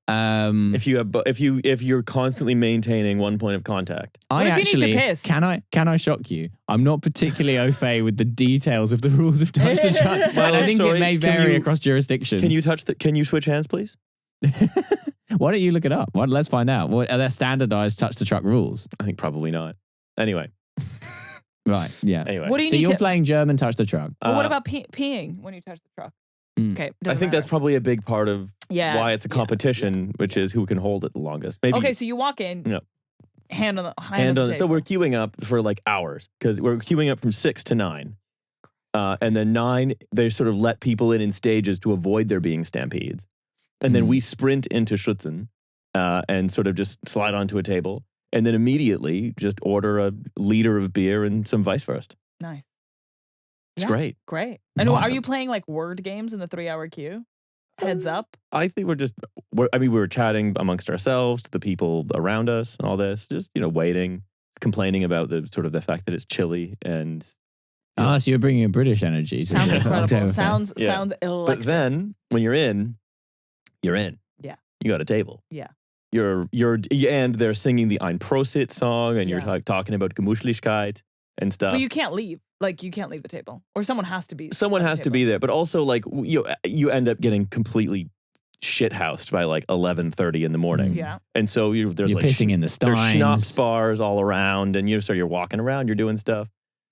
it. If you have, if you're constantly maintaining one point of contact. I What if you need to actually piss? can I shock you? I'm not particularly au fait with the details of the rules of touch the truck. Well, And I think sorry, it may can vary you- across jurisdictions. Can you switch hands, please? Why don't you look it up? Let's find out. What are there standardized touch the truck rules? I think probably not. Anyway. Right. Yeah. Anyway. What do you So need you're to? playing German touch the truck. Well, what Uh, about peeing when you touch the truck? Mm. Okay. I doesn't think that's matter. probably a big part of Yeah, why it's a yeah, competition, which is who can hold it the longest. Maybe Okay, so you walk in. Yeah. Hand on the hand on the it. So table. we're queuing up for like hours because we're queuing up from 6 to 9. And then 9, they sort of let people in stages to avoid there being stampedes. And then we sprint into Schutzen and sort of just slide onto a table. And then immediately just order a liter of beer and some Weisswurst. Nice. It's Yeah. great. Great. And are Awesome. you playing like word games in the 3-hour queue? Heads up. I think we were chatting amongst ourselves, to the people around us and all this, just, waiting, complaining about the sort of the fact that it's chilly and. So you're bringing a British energy to Sounds the incredible. OktoberFest. Sounds electric. But then when you're in, you're in. Yeah. You got a table. Yeah. And they're singing the Ein Prosit song, and you're talking about Gemütlichkeit and stuff. But you can't leave. Like, you can't leave the table. Or someone has to be. Someone has to be there. But also, like, you end up getting completely shithoused by like 11:30 in the morning. Yeah. And so there's you're like pissing in the steins. There's schnapps bars all around, and you're walking around, you're doing stuff.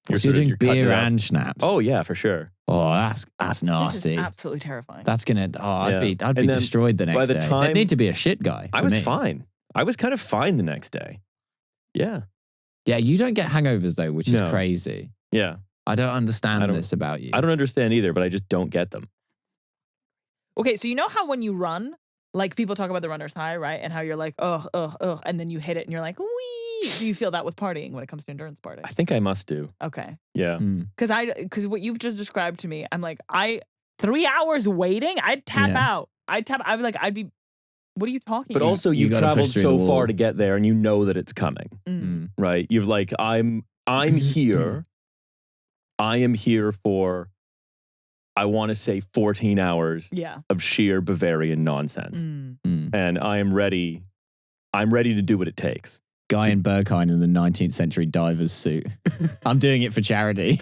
You're doing beer and schnapps. Oh yeah, for sure. Oh, that's nasty. This is absolutely terrifying. That's gonna. I'd be And then destroyed the next day. There'd need to be a shit guy. I was fine. I was kind of fine the next day. Yeah. Yeah, you don't get hangovers though, which is No. crazy. Yeah. I don't understand this about you. I don't understand either, but I just don't get them. Okay, so you know how when you run, like people talk about the runner's high, right? And how you're like, ugh, and then you hit it and you're like, wee. Do you feel that with partying when it comes to endurance partying? I think I must do. Okay. Yeah. Because what you've just described to me, I'm like, 3 hours waiting, I'd tap out. I'd be, what are you talking But about? also you've traveled so far to get there, and you know that it's coming, right? You've like, I'm here. I am here for, I want to say 14 hours of sheer Bavarian nonsense. And I am ready. I'm ready to do what it takes. Guy in Berghain in the 19th century diver's suit. I'm doing it for charity.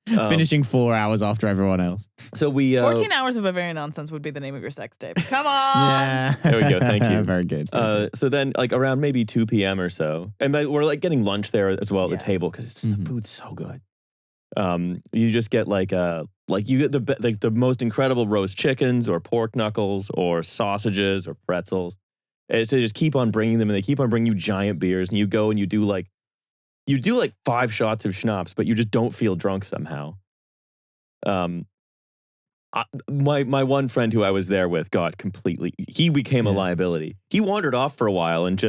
Finishing 4 hours after everyone else. So we 14 hours of Bavarian nonsense would be the name of your sex tape. Come on. Yeah. There we go. Thank you. Very good. So then, like around maybe 2 p.m. or so, and we're like getting lunch there as well at the table because the food's so good. You just get you get the most incredible roast chickens or pork knuckles or sausages or pretzels. And so they just keep on bringing them, and they keep on bringing you giant beers, and you go and you do like 5 shots of schnapps, but you just don't feel drunk somehow. My one friend who I was there with he became a liability. He wandered off for a while and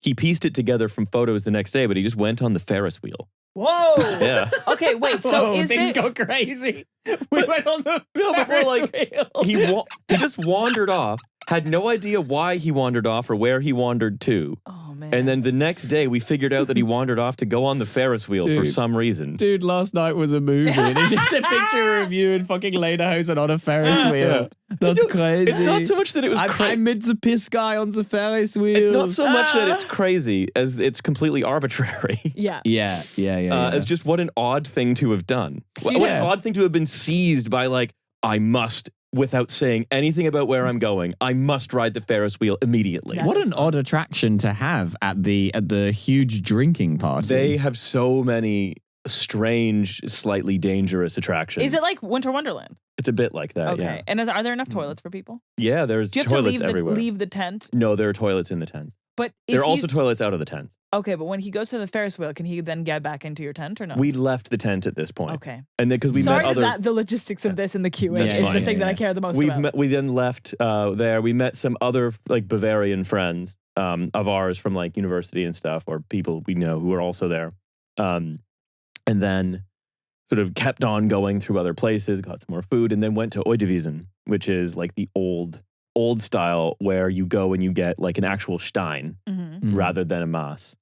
he pieced it together from photos the next day, but he just went on the Ferris wheel. Whoa. Yeah. Okay, wait. So things got crazy. We went on the Ferris wheel. He just wandered off. Had no idea why he wandered off or where he wandered to. Oh, man. And then the next day, we figured out that he wandered off to go on the Ferris wheel for some reason. Dude, last night was a movie. And it's just a picture of you and fucking Lederhosen on a Ferris wheel. That's crazy. It's not so much that it was crazy. I met the piss guy on the Ferris wheel. It's not so much that it's crazy as it's completely arbitrary. Yeah. Yeah. It's just what an odd thing to have done. What an odd thing to have been seized by, like, I must, without saying anything about where I'm going, I must ride the Ferris wheel immediately. What an odd attraction to have at the huge drinking party. They have so many strange, slightly dangerous attractions. Is it like Winter Wonderland? It's a bit like that, Okay. yeah. And are there enough toilets for people? Yeah, there's Do you have toilets to everywhere. leave the tent? No, there are toilets in the tents. But there are also toilets out of the tents. Okay, but when he goes to the Ferris wheel, can he then get back into your tent or no? We left the tent at this point. Okay. And then because we met other... the logistics of this and the queuing That's is fine. the thing that I care the most about. We then left there. We met some other like Bavarian friends of ours from like university and stuff, or people we know who are also there. And then sort of kept on going through other places, got some more food, and then went to Oidewiesen, which is like the old style where you go and you get like an actual stein rather than a mass,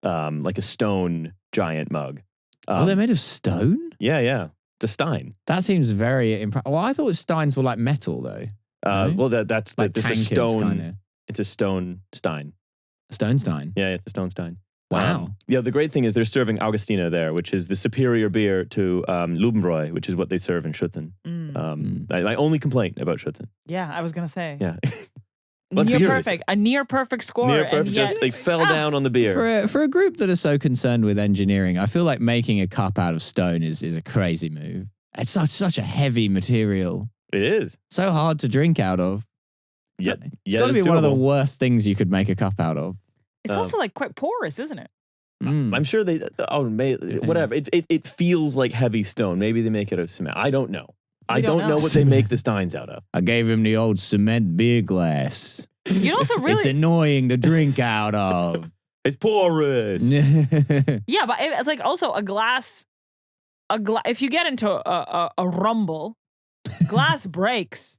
like a stone giant mug. They're made of stone? Yeah. The stein. That seems very impressive. Well, I thought steins were like metal though. No? Well, that's like it's a tankards, stone. kinda. It's a stone stein. A stone stein? Yeah, it's a stone stein. Wow. Yeah, the great thing is they're serving Augustina there, which is the superior beer to Lubenbräu, which is what they serve in Schutzen. My only complaint about Schutzen. Yeah, I was going to say. Yeah. A near perfect score. Near perfect. And yet, Just they fell down on the beer. For a group that are so concerned with engineering, I feel like making a cup out of stone is a crazy move. It's such a heavy material. It is. So hard to drink out of. Yeah, it's got to be one of the worst things you could make a cup out of. It's also like quite porous, isn't it? I'm sure they. Whatever. It feels like heavy stone. Maybe they make it out of cement. I don't know. I don't know what they make the steins out of. I gave him the old cement beer glass. You'd also really. It's annoying to drink out of. It's porous. Yeah, but it's like also a glass. If you get into a rumble, glass breaks.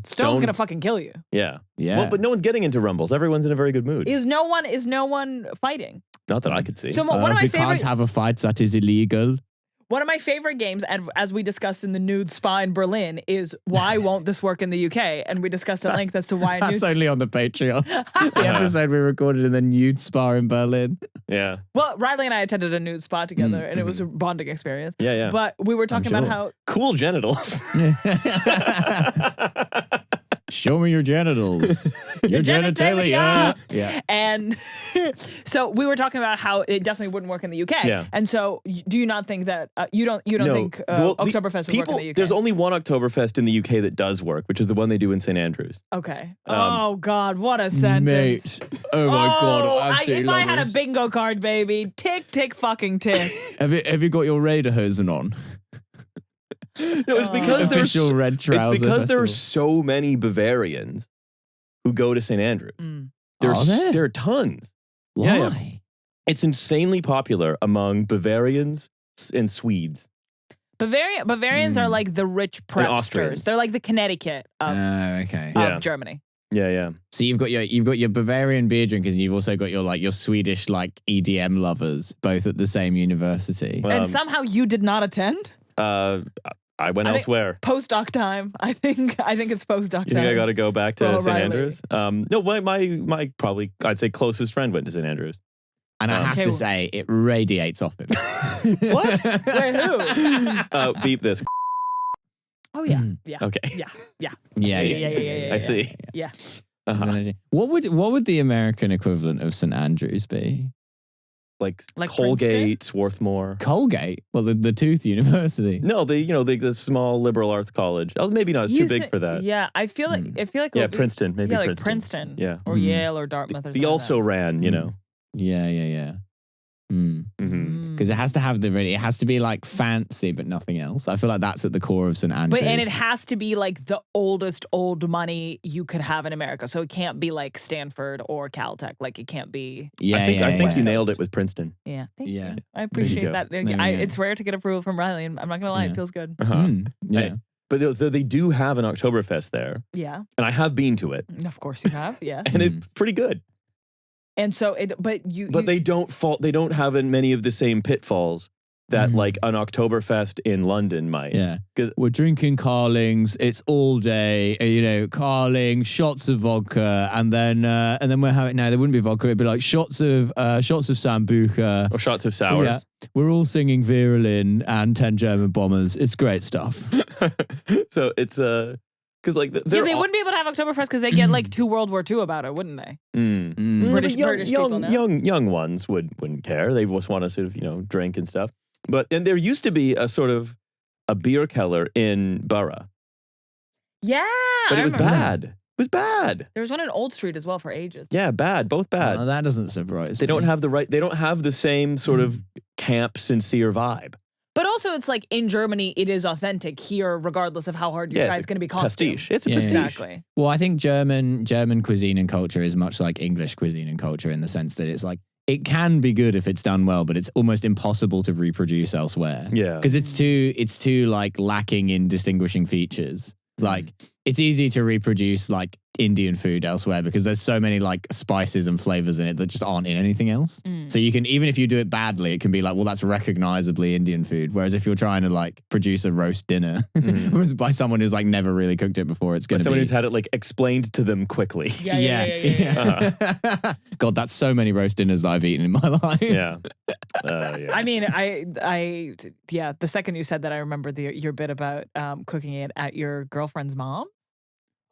Stone's gonna fucking kill you. Yeah. Yeah. Well, but no one's getting into rumbles. Everyone's in a very good mood. Is no one fighting? Not that I could see. So one of my we favorite can't have a fight that is illegal. One of my favorite games, and as we discussed in the nude spa in Berlin, is why won't this work in the UK? And we discussed at length as to why. That's only on the Patreon. The episode we recorded in the nude spa in Berlin. Yeah. Well, Riley and I attended a nude spa together, and it was a bonding experience. Yeah. But we were talking about how cool genitals. Show me your genitals. Your genitalia. Yeah. And so we were talking about how it definitely wouldn't work in the UK. Yeah. And so do you not think that you don't think OktoberFest would work in the UK? There's only one Oktoberfest in the UK that does work, which is the one they do in St. Andrews. Okay. Oh God, what a sentence. Mate. Oh my God. I absolutely if love I had this. a bingo card, baby. Tick, tick, fucking tick. Have you got your Raiderhosen on? No, it's because Official red trouser It's because there are festival. so many Bavarians who go to St. Andrews. Are there? There are tons. Why? Yeah. It's insanely popular among Bavarians and Swedes. Bavarians are like the rich prepsters. Austrians. They're like the Connecticut of Okay. Yeah. Germany. Yeah. So you've got your Bavarian beer drinkers, and you've also got your Swedish like EDM lovers, both at the same university. And somehow you did not attend? I went elsewhere. Postdoc time. I think it's postdoc time. You think I got to go back to St. Riley. Andrews? No, my probably I'd say closest friend went to St. Andrews. And I have to say, it radiates off him. What? Wait, who? Beep this. Oh yeah. Yeah. Okay. Yeah. Yeah. I see. Yeah. Uh-huh. What would the American equivalent of St. Andrews be? Like Like Colgate, Swarthmore. Colgate? Well, the Tooth University. No, the small liberal arts college. Oh, maybe not. It's too big for that. Yeah, I feel like Yeah, Princeton. Maybe like Princeton. Princeton. Yeah. Or Yale or Dartmouth or something. The also ran, you know. Yeah. Because it has to have it has to be like fancy but nothing else. I feel like that's at the core of St. Andrews. And it has to be like the oldest old money you could have in America. So it can't be like Stanford or Caltech. Like it can't be. I think you nailed it with Princeton. Yeah. Thank Yeah. you. I appreciate that. It's rare to get approval from Riley, and I'm not gonna lie, it feels good. Yeah. But they do have an Oktoberfest there. Yeah. And I have been to it. Of course you have. Yeah. And it's pretty good. And so But they don't have in many of the same pitfalls that like an Oktoberfest in London might. Yeah. Because we're drinking Carlings, it's all day, Carling, shots of vodka, and then we're having there wouldn't be vodka, it'd be like shots of Sambuca. Or shots of sours. Yeah. We're all singing Virulin and 10 German Bombers. It's great stuff. So it's because like they wouldn't be able to have Oktoberfest because they get like 2 World War II about it, wouldn't they? British people now. young ones wouldn't care. They just want to sort of drink and stuff. And there used to be a sort of a beer keller in Borough. Yeah, but it was remember. bad. It was bad. There was one in Old Street as well for ages. Yeah, bad. Both bad. That doesn't surprise They me. don't have They don't have the same sort of camp, sincere vibe. But also, it's like in Germany, it is authentic. Here, regardless of how hard you try, it's going to be costume. Pastiche. It's a pastiche. Exactly. Well, I think German cuisine and culture is much like English cuisine and culture in the sense that it's like it can be good if it's done well, but it's almost impossible to reproduce elsewhere. Yeah, because it's too like lacking in distinguishing features. Like it's easy to reproduce like Indian food elsewhere because there's so many like spices and flavors in it that just aren't in anything else. So you can, even if you do it badly, it can be like, well, that's recognizably Indian food. Whereas if you're trying to like produce a roast dinner by someone who's like never really cooked it before, it's going to be someone who's had it like explained to them quickly. Yeah. God, that's so many roast dinners that I've eaten in my life. Yeah. I mean, the second you said that, I remember your bit about cooking it at your girlfriend's mom.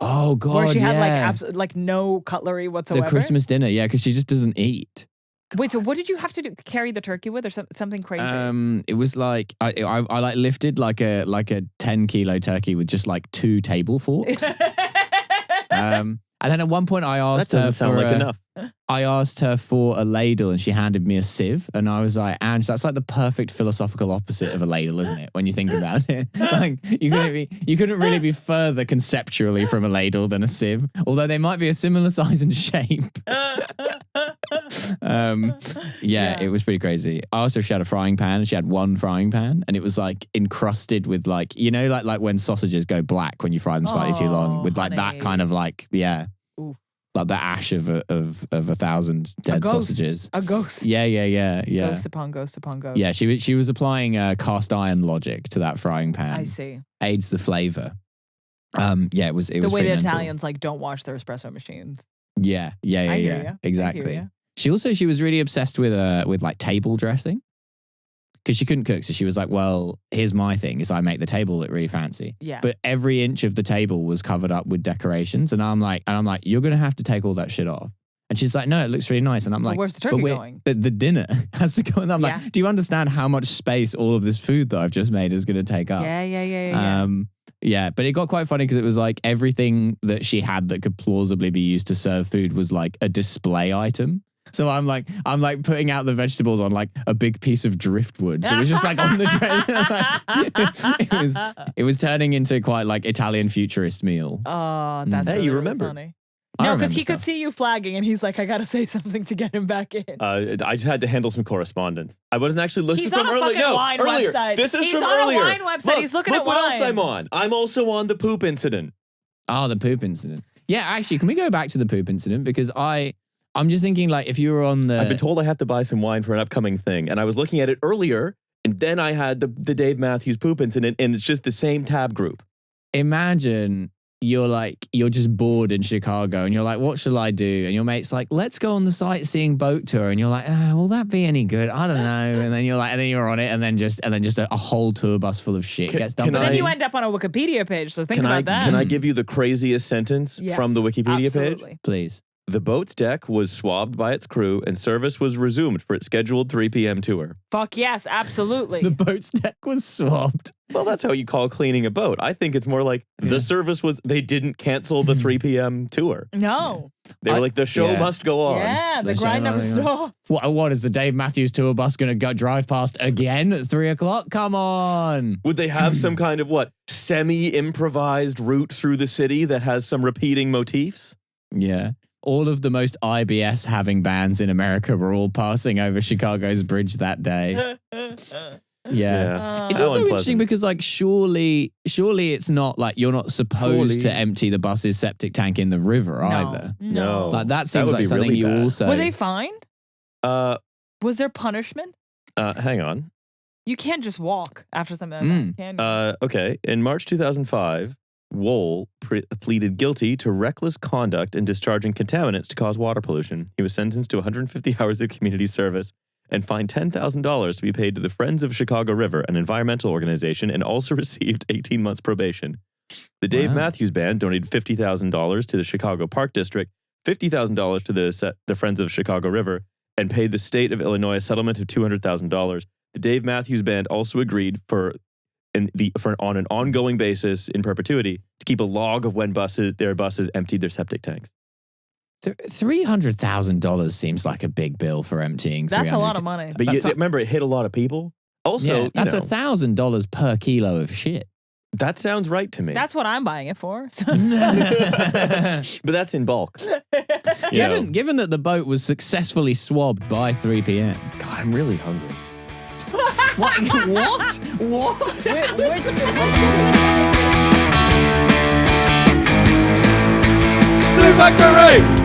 Oh God! Where she had like no cutlery whatsoever. The Christmas dinner, yeah, because she just doesn't eat. Wait, so what did you have to do? Carry the turkey with, or something crazy? It was like I like lifted like a 10-kilo turkey with just like 2 table forks. And then at one point I asked that doesn't her sound for like enough. I asked her for a ladle and she handed me a sieve, and I was like, Ange, that's like the perfect philosophical opposite of a ladle, isn't it? When you think about it, like you couldn't really be further conceptually from a ladle than a sieve, although they might be a similar size and shape. It was pretty crazy. I also she had a frying pan. She had one frying pan, and it was like encrusted with like like when sausages go black when you fry them slightly too long, with like that kind of like Oof. like the ash of 1,000 dead sausages. A ghost. Yeah. Ghost upon ghost upon ghost. Yeah, she was applying cast iron logic to that frying pan. I see. Aids the flavor. It was the was way the mental. Italians like don't wash their espresso machines. Yeah. I hear ya. Exactly. She was really obsessed with like table dressing. Because she couldn't cook, so she was like, well, here's my thing, is I make the table look really fancy. Yeah. But every inch of the table was covered up with decorations. And I'm like, you're going to have to take all that shit off. And she's like, no, it looks really nice. And I'm like, where's the turkey going? The dinner has to go. And I'm like, do you understand how much space all of this food that I've just made is going to take up? Yeah. But it got quite funny because it was like everything that she had that could plausibly be used to serve food was like a display item. So I'm like putting out the vegetables on like a big piece of driftwood that was just like on the tray. It was turning into quite like Italian futurist meal. Oh, that's really, you really remember? funny. No, because he could see you flagging, and he's like, "I gotta say something to get him back in." I just had to handle some correspondence. I wasn't actually listening He's from on a earlier. fucking No, wine earlier. website. This is He's from on a earlier. wine website. Look, He's looking look at what wine. else I'm on. I'm also on the poop incident. Oh, the poop incident. Yeah, actually, can we go back to the poop incident? Because I'm just thinking, like, if you were on the... I've been told I have to buy some wine for an upcoming thing, and I was looking at it earlier, and then I had the Dave Matthews poop incident, and it's just the same tab group. Imagine you're just bored in Chicago, and you're like, what shall I do? And your mate's like, let's go on the sightseeing boat tour. And you're like, will that be any good? I don't know. And then you're on it, and then just a whole tour bus full of shit gets dumped. But then you end up on a Wikipedia page, so think about that. Can I give you the craziest sentence from the Wikipedia absolutely. page? Please. The boat's deck was swabbed by its crew and service was resumed for its scheduled 3 p.m. tour. Fuck yes, absolutely. The boat's deck was swabbed. Well, that's how you call cleaning a boat. I think it's more like the service was, they didn't cancel the 3 p.m. tour. No. They were like, the show must go on. Yeah, the grind never stops. What is the Dave Matthews tour bus going to drive past again at 3 o'clock? Come on. Would they have some kind of semi-improvised route through the city that has some repeating motifs? Yeah. All of the most IBS having bands in America were all passing over Chicago's bridge that day. Yeah. It's also interesting because surely it's not like you're not supposed to empty the bus's septic tank in the river either. No. Like that seems like something really you bad. also... Were they fined? Was there punishment? Hang on. You can't just walk after something like that, can you? Okay. In March 2005, Wohl pleaded guilty to reckless conduct and discharging contaminants to cause water pollution. He was sentenced to 150 hours of community service and fined $10,000 to be paid to the Friends of Chicago River, an environmental organization, and also received 18 months probation. The Dave Matthews Band donated $50,000 to the Chicago Park District, $50,000 to the Friends of Chicago River, and paid the state of Illinois a settlement of $200,000. The Dave Matthews Band also agreed on an ongoing basis in perpetuity to keep a log of when their buses emptied their septic tanks. $300,000 seems like a big bill for emptying. That's a lot of money. But remember, it hit a lot of people. Also, that's $1,000 per kilo of shit. That sounds right to me. That's what I'm buying it for. So. But that's in bulk. Given that the boat was successfully swabbed by 3 p.m. God, I'm really hungry. What? What? Blue Factory!